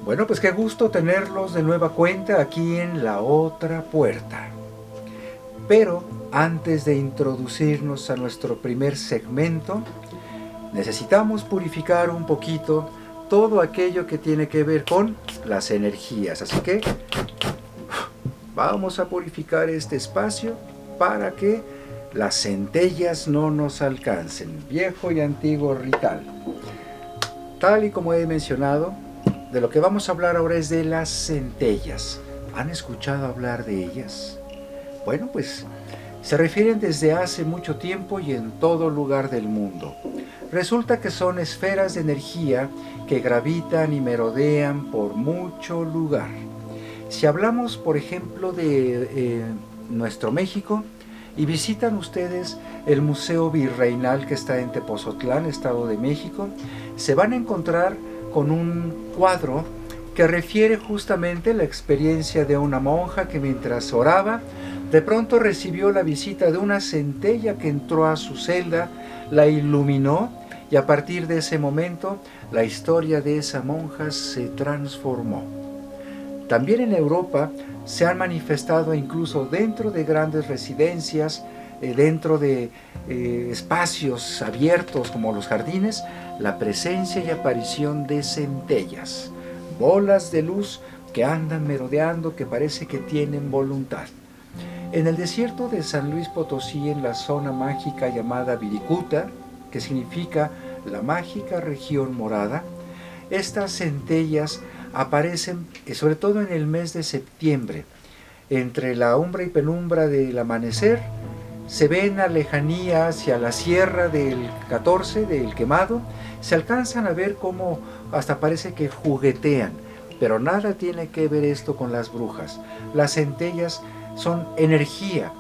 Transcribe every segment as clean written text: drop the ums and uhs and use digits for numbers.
Bueno, pues qué gusto tenerlos de nueva cuenta aquí en La Otra Puerta. Pero antes de introducirnos a nuestro primer segmento, necesitamos purificar un poquito todo aquello que tiene que ver con las energías. Así que vamos a purificar este espacio para que las centellas no nos alcancen. Viejo y antiguo ritual. Tal y como he mencionado, de lo que vamos a hablar ahora es de las centellas. ¿Han escuchado hablar de ellas? Bueno, pues se refieren desde hace mucho tiempo y en todo lugar del mundo. Resulta que son esferas de energía que gravitan y merodean por mucho lugar. Si hablamos, por ejemplo, de nuestro México, y visitan ustedes el Museo Virreinal que está en Tepozotlán, Estado de México, se van a encontrar con un cuadro que refiere justamente la experiencia de una monja que mientras oraba, de pronto recibió la visita de una centella que entró a su celda, la iluminó y a partir de ese momento la historia de esa monja se transformó. También en Europa se han manifestado incluso dentro de grandes residencias, dentro de espacios abiertos como los jardines, la presencia y aparición de centellas, bolas de luz que andan merodeando, que parece que tienen voluntad. En el desierto de San Luis Potosí, en la zona mágica llamada Viricuta, que significa la mágica región morada, estas centellas aparecen sobre todo en el mes de septiembre. Entre la umbra y penumbra del amanecer se ven a lejanía hacia la sierra del 14, del Quemado, se alcanzan a ver cómo hasta parece que juguetean, pero nada tiene que ver esto con las brujas. Las centellas son energía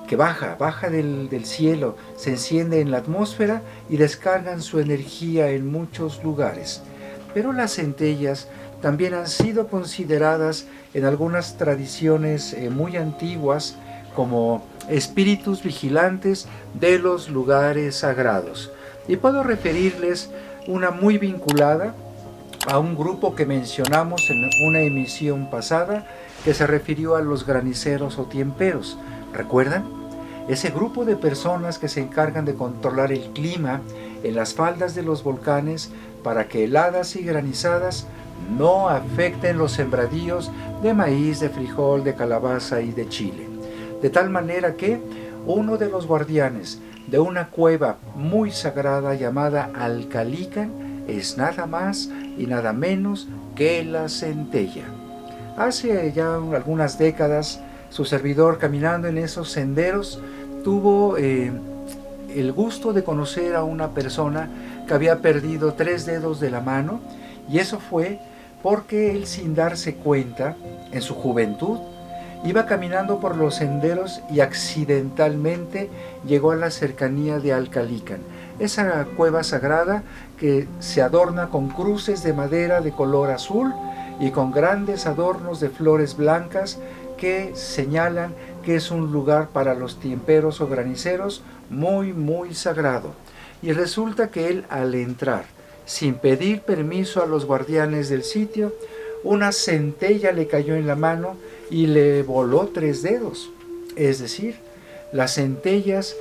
que baja del cielo, se enciende en la atmósfera y descargan su energía en muchos lugares. Pero las centellas también han sido consideradas en algunas tradiciones muy antiguas como espíritus vigilantes de los lugares sagrados. Y puedo referirles una muy vinculada a un grupo que mencionamos en una emisión pasada que se refirió a los graniceros o tiemperos. ¿Recuerdan? Ese grupo de personas que se encargan de controlar el clima en las faldas de los volcanes para que heladas y granizadas no afecten los sembradíos de maíz, de frijol, de calabaza y de chile. De tal manera que uno de los guardianes de una cueva muy sagrada llamada Alcalican es nada más y nada menos que la centella. Hace ya algunas décadas, su servidor, caminando en esos senderos, tuvo el gusto de conocer a una persona que había perdido 3 dedos de la mano, y eso fue porque él, sin darse cuenta, en su juventud, iba caminando por los senderos y accidentalmente llegó a la cercanía de Alcalican, esa cueva sagrada que se adorna con cruces de madera de color azul y con grandes adornos de flores blancas que señalan que es un lugar para los tiemperos o graniceros muy sagrado. Y resulta que él, al entrar, sin pedir permiso a los guardianes del sitio, una centella le cayó en la mano y le voló 3 dedos. Es decir, las centellas,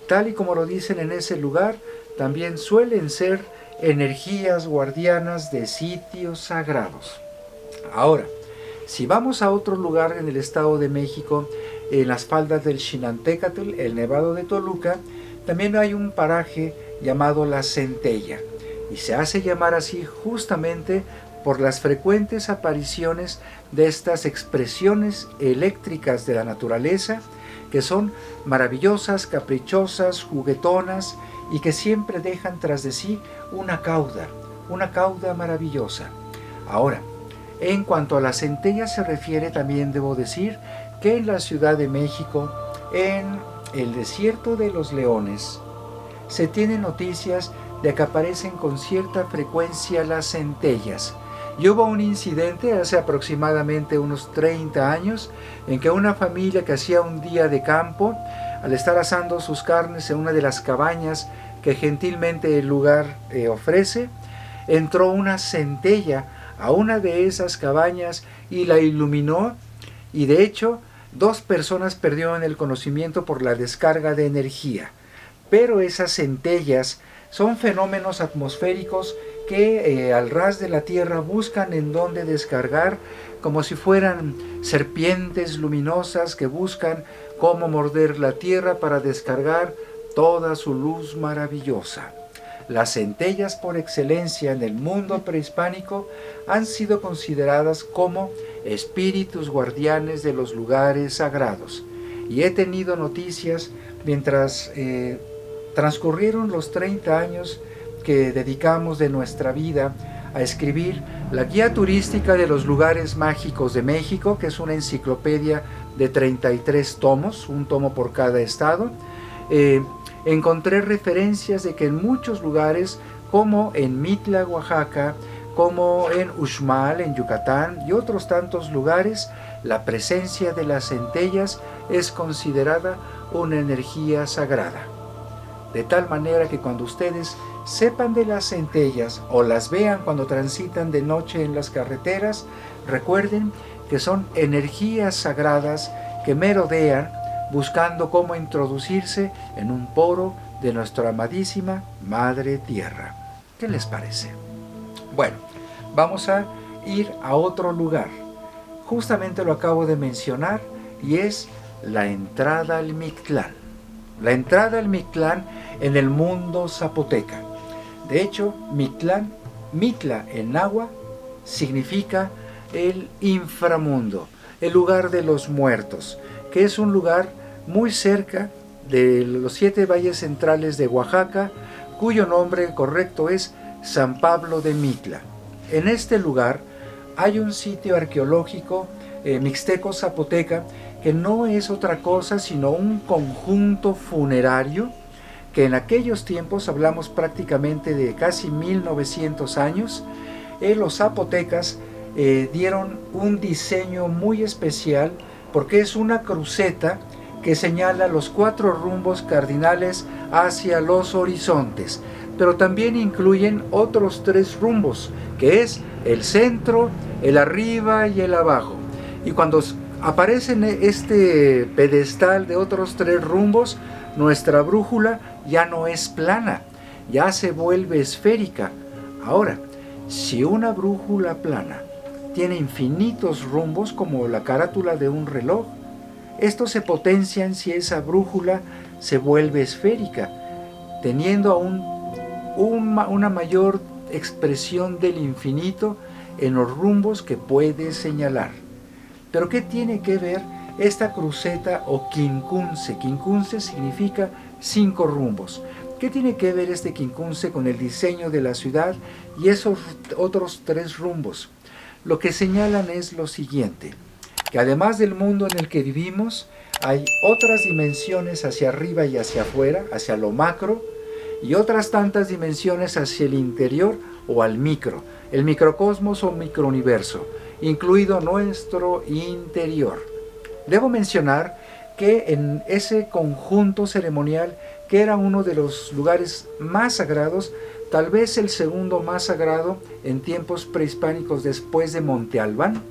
tal y como lo dicen en ese lugar, también suelen ser energías guardianas de sitios sagrados. Ahora, si vamos a otro lugar en el Estado de México, en las faldas del Xinantécatl, el Nevado de Toluca, también hay un paraje llamado La Centella, y se hace llamar así justamente por las frecuentes apariciones de estas expresiones eléctricas de la naturaleza, que son maravillosas, caprichosas, juguetonas, y que siempre dejan tras de sí una cauda maravillosa. Ahora, en cuanto a la centella se refiere, también debo decir que en la Ciudad de México, en el desierto de los Leones, se tienen noticias de que aparecen con cierta frecuencia las centellas. Y hubo un incidente hace aproximadamente unos 30 años en que una familia que hacía un día de campo, al estar asando sus carnes en una de las cabañas que gentilmente el lugar ofrece, entró una centella a una de esas cabañas y la iluminó, y de hecho 2 personas perdieron el conocimiento por la descarga de energía. Pero esas centellas son fenómenos atmosféricos que al ras de la Tierra buscan en dónde descargar, como si fueran serpientes luminosas que buscan cómo morder la Tierra para descargar toda su luz maravillosa. Las centellas por excelencia en el mundo prehispánico han sido consideradas como espíritus guardianes de los lugares sagrados. Y he tenido noticias mientras transcurrieron los 30 años que dedicamos de nuestra vida a escribir la Guía Turística de los Lugares Mágicos de México, que es una enciclopedia de 33 tomos, un tomo por cada estado. Encontré referencias de que en muchos lugares, como en Mitla, Oaxaca, como en Uxmal, en Yucatán, y otros tantos lugares, la presencia de las centellas es considerada una energía sagrada. De tal manera que cuando ustedes sepan de las centellas o las vean cuando transitan de noche en las carreteras, recuerden que son energías sagradas que merodean buscando cómo introducirse en un poro de nuestra amadísima Madre Tierra. ¿Qué les parece? Bueno, vamos a ir a otro lugar. Justamente lo acabo de mencionar y es la entrada al Mictlán. La entrada al Mictlán en el mundo zapoteca. De hecho, Mictlán, Mitla en náhuatl, significa el inframundo, el lugar de los muertos, que es un lugar muy cerca de los 7 valles centrales de Oaxaca, cuyo nombre correcto es San Pablo de Mitla. En este lugar hay un sitio arqueológico mixteco zapoteca que no es otra cosa sino un conjunto funerario que en aquellos tiempos, hablamos prácticamente de casi 1900 años, los zapotecas dieron un diseño muy especial porque es una cruceta que señala los 4 rumbos cardinales hacia los horizontes, pero también incluyen otros 3 rumbos, que es el centro, el arriba y el abajo. Y cuando aparece en este pedestal de otros 3 rumbos, nuestra brújula ya no es plana, ya se vuelve esférica. Ahora, si una brújula plana tiene infinitos rumbos como la carátula de un reloj, estos se potencian si esa brújula se vuelve esférica, teniendo aún una mayor expresión del infinito en los rumbos que puede señalar. Pero ¿qué tiene que ver esta cruceta o quincunce? Quincunce significa 5 rumbos. ¿Qué tiene que ver este quincunce con el diseño de la ciudad y esos otros 3 rumbos? Lo que señalan es lo siguiente, que además del mundo en el que vivimos, hay otras dimensiones hacia arriba y hacia afuera, hacia lo macro, y otras tantas dimensiones hacia el interior o al micro, el microcosmos o microuniverso, incluido nuestro interior. Debo mencionar que en ese conjunto ceremonial, que era uno de los lugares más sagrados, tal vez el segundo más sagrado en tiempos prehispánicos después de Monte Albán,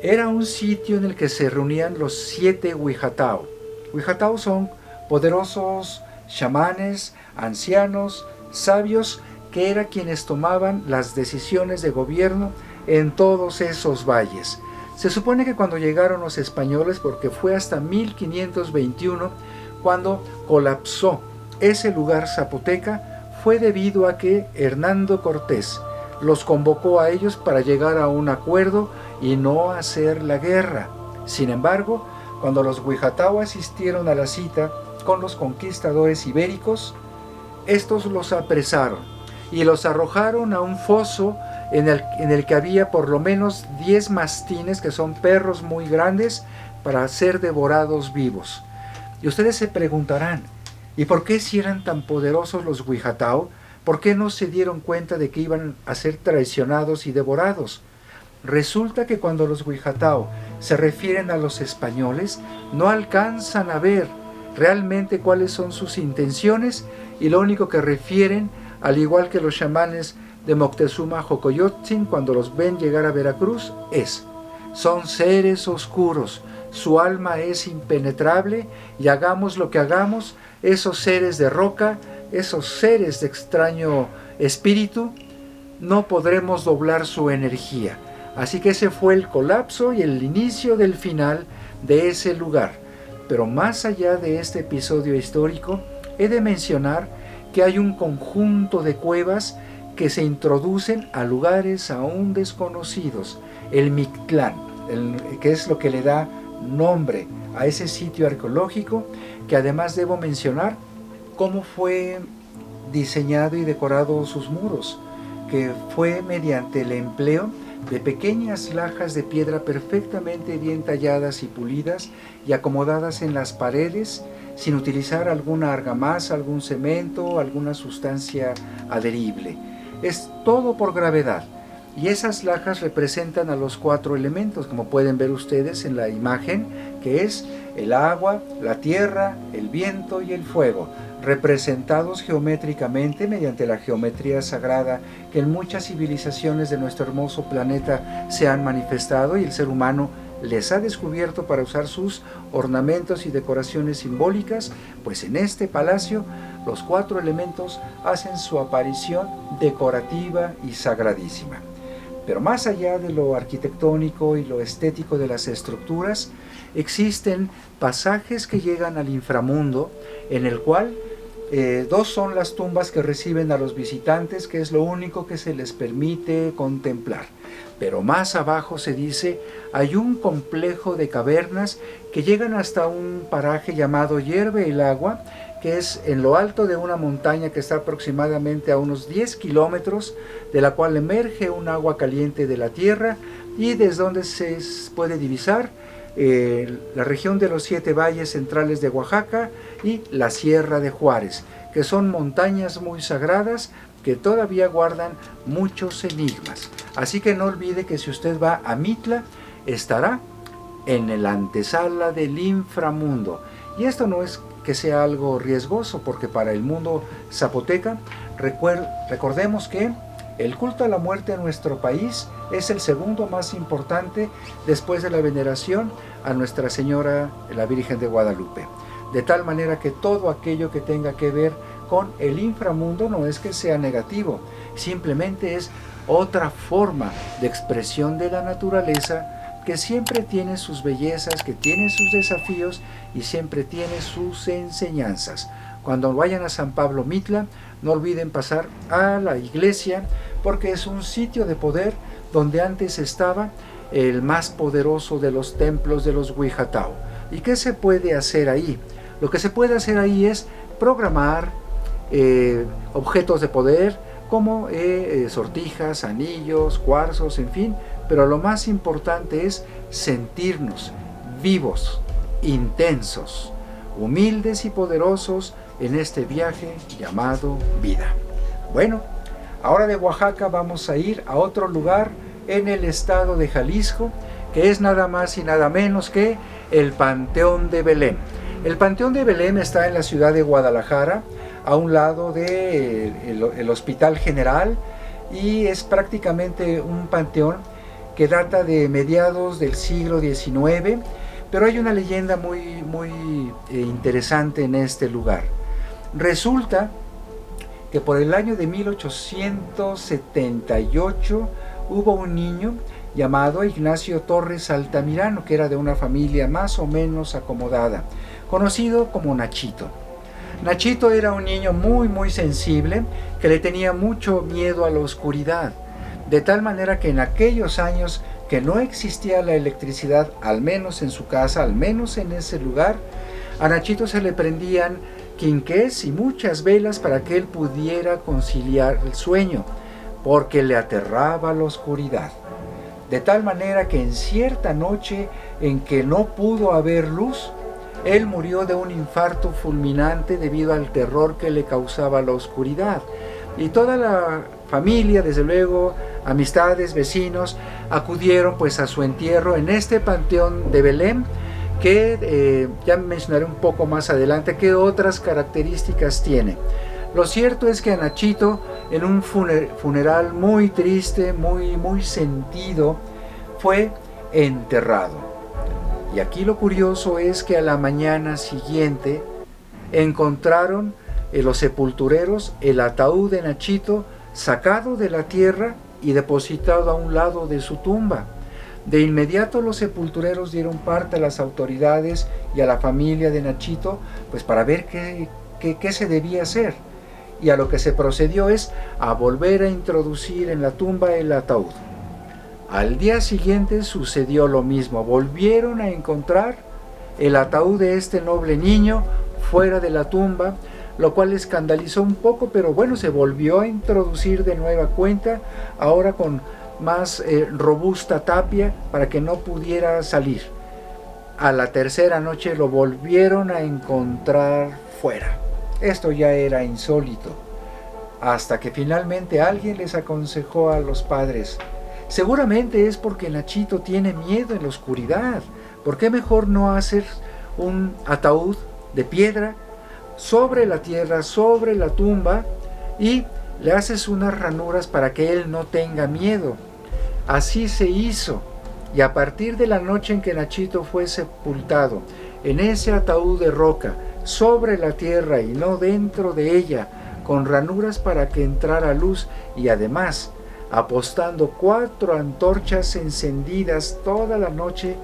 era un sitio en el que se reunían los 7 huijatao. Huijatao son poderosos chamanes, ancianos, sabios, que eran quienes tomaban las decisiones de gobierno en todos esos valles. Se supone que cuando llegaron los españoles, porque fue hasta 1521 cuando colapsó ese lugar zapoteca, fue debido a que Hernando Cortés los convocó a ellos para llegar a un acuerdo y no hacer la guerra. Sin embargo, cuando los huijatao asistieron a la cita con los conquistadores ibéricos, estos los apresaron y los arrojaron a un foso en el que había por lo menos 10 mastines, que son perros muy grandes, para ser devorados vivos. Y ustedes se preguntarán, ¿y por qué si eran tan poderosos los huijatao? ¿Por qué no se dieron cuenta de que iban a ser traicionados y devorados? Resulta que cuando los huijatao se refieren a los españoles, no alcanzan a ver realmente cuáles son sus intenciones, y lo único que refieren, al igual que los chamanes de Moctezuma Xocoyotzin cuando los ven llegar a Veracruz es: son seres oscuros, su alma es impenetrable y hagamos lo que hagamos, esos seres de roca, esos seres de extraño espíritu, no podremos doblar su energía. Así que ese fue el colapso y el inicio del final de ese lugar. Pero más allá de este episodio histórico, he de mencionar que hay un conjunto de cuevas que se introducen a lugares aún desconocidos. El Mictlán, que es lo que le da nombre a ese sitio arqueológico, que además debo mencionar cómo fue diseñado y decorado sus muros, que fue mediante el empleo de pequeñas lajas de piedra perfectamente bien talladas y pulidas y acomodadas en las paredes sin utilizar alguna argamasa, algún cemento, alguna sustancia adherible. Es todo por gravedad. Y esas lajas representan a los 4 elementos, como pueden ver ustedes en la imagen, que es el agua, la tierra, el viento y el fuego, representados geométricamente mediante la geometría sagrada que en muchas civilizaciones de nuestro hermoso planeta se han manifestado y el ser humano les ha descubierto para usar sus ornamentos y decoraciones simbólicas. Pues en este palacio los 4 elementos hacen su aparición decorativa y sagradísima. Pero más allá de lo arquitectónico y lo estético de las estructuras, existen pasajes que llegan al inframundo, en el cual 2 son las tumbas que reciben a los visitantes, que es lo único que se les permite contemplar. Pero más abajo se dice, hay un complejo de cavernas que llegan hasta un paraje llamado Hierve el Agua, que es en lo alto de una montaña que está aproximadamente a unos 10 kilómetros, de la cual emerge un agua caliente de la tierra y desde donde se puede divisar la región de los 7 valles centrales de Oaxaca y la Sierra de Juárez, que son montañas muy sagradas que todavía guardan muchos enigmas. Así que no olvide que si usted va a Mitla, estará en la antesala del inframundo. Y esto no es que sea algo riesgoso, porque para el mundo zapoteca, recordemos que el culto a la muerte en nuestro país es el segundo más importante después de la veneración a Nuestra Señora, la Virgen de Guadalupe. De tal manera que todo aquello que tenga que ver con el inframundo no es que sea negativo, simplemente es otra forma de expresión de la naturaleza que siempre tiene sus bellezas, que tiene sus desafíos y siempre tiene sus enseñanzas. Cuando vayan a San Pablo Mitla, no olviden pasar a la iglesia, porque es un sitio de poder donde antes estaba el más poderoso de los templos de los Huijatao. ¿Y qué se puede hacer ahí? Lo que se puede hacer ahí es programar objetos de poder como sortijas, anillos, cuarzos, en fin, pero lo más importante es sentirnos vivos, intensos, humildes y poderosos en este viaje llamado vida. Bueno, ahora de Oaxaca vamos a ir a otro lugar en el estado de Jalisco, que es nada más y nada menos que el Panteón de Belém. El Panteón de Belém está en la ciudad de Guadalajara, a un lado del Hospital General, y es prácticamente un panteón que data de mediados del siglo XIX, pero hay una leyenda muy interesante en este lugar. Resulta que por el año de 1878 hubo un niño llamado Ignacio Torres Altamirano, que era de una familia más o menos acomodada, conocido como Nachito. Nachito era un niño muy sensible, que le tenía mucho miedo a la oscuridad, de tal manera que en aquellos años que no existía la electricidad, al menos en su casa, al menos en ese lugar, a Nachito se le prendían quinqués y muchas velas para que él pudiera conciliar el sueño, porque le aterraba la oscuridad. De tal manera que en cierta noche en que no pudo haber luz, él murió de un infarto fulminante debido al terror que le causaba la oscuridad. Y toda la familia, desde luego, amistades, vecinos, acudieron pues a su entierro en este Panteón de Belém, que ya mencionaré un poco más adelante qué otras características tiene. Lo cierto es que a Nachito en un funeral muy triste, muy sentido, fue enterrado. Y aquí lo curioso es que a la mañana siguiente encontraron los sepultureros el ataúd de Nachito sacado de la tierra y depositado a un lado de su tumba. De inmediato los sepultureros dieron parte a las autoridades y a la familia de Nachito, pues para ver qué se debía hacer. Y a lo que se procedió es a volver a introducir en la tumba el ataúd. Al día siguiente sucedió lo mismo, volvieron a encontrar el ataúd de este noble niño fuera de la tumba, lo cual escandalizó un poco, pero bueno, se volvió a introducir de nueva cuenta, ahora con más robusta tapia para que no pudiera salir. A la tercera noche lo volvieron a encontrar fuera. Esto ya era insólito, hasta que finalmente alguien les aconsejó a los padres: seguramente es porque Nachito tiene miedo en la oscuridad. ¿Por qué mejor no hacer un ataúd de piedra sobre la tierra, sobre la tumba, y le haces unas ranuras para que él no tenga miedo? Así se hizo, y a partir de la noche en que Nachito fue sepultado en ese ataúd de roca, sobre la tierra y no dentro de ella, con ranuras para que entrara luz, y además apostando 4 antorchas encendidas toda la noche,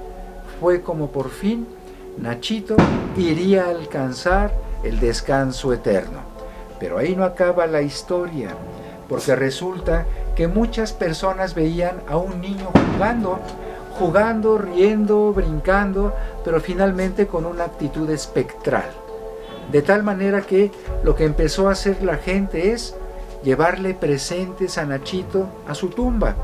fue como por fin Nachito iría a alcanzar el descanso eterno. Pero ahí no acaba la historia, porque resulta que muchas personas veían a un niño jugando, riendo, brincando, pero finalmente con una actitud espectral. De tal manera que lo que empezó a hacer la gente es llevarle presentes a Nachito a su tumba.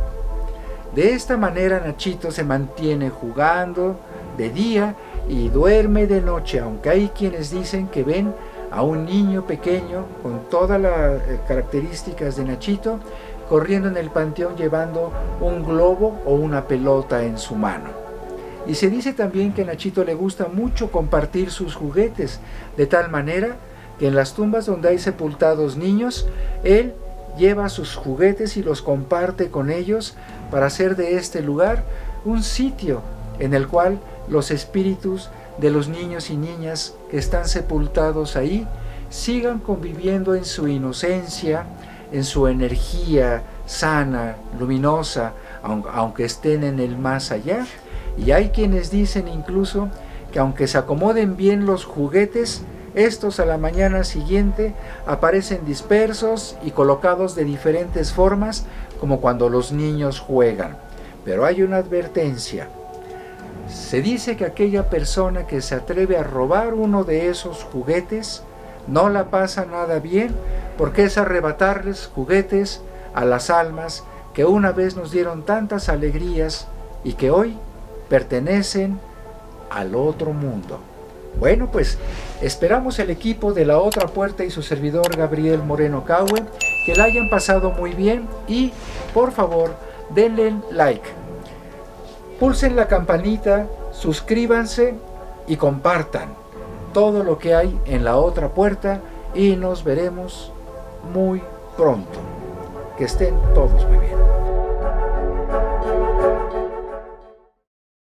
De esta manera Nachito se mantiene jugando de día y duerme de noche, aunque hay quienes dicen que ven a un niño pequeño con todas las características de Nachito corriendo en el panteón llevando un globo o una pelota en su mano. Y se dice también que a Nachito le gusta mucho compartir sus juguetes, de tal manera que en las tumbas donde hay sepultados niños, él lleva sus juguetes y los comparte con ellos para hacer de este lugar un sitio en el cual los espíritus de los niños y niñas que están sepultados ahí sigan conviviendo en su inocencia, en su energía sana, luminosa, aunque estén en el más allá. Y hay quienes dicen incluso que aunque se acomoden bien los juguetes, estos a la mañana siguiente aparecen dispersos y colocados de diferentes formas, como cuando los niños juegan. Pero hay una advertencia. Se dice que aquella persona que se atreve a robar uno de esos juguetes no la pasa nada bien, porque es arrebatarles juguetes a las almas que una vez nos dieron tantas alegrías y que hoy pertenecen al otro mundo. Bueno, pues esperamos el equipo de La Otra Puerta y su servidor Gabriel Moreno Cahue que la hayan pasado muy bien, y por favor denle like, pulsen la campanita, suscríbanse y compartan todo lo que hay en La Otra Puerta, y nos veremos muy pronto. Que estén todos muy bien.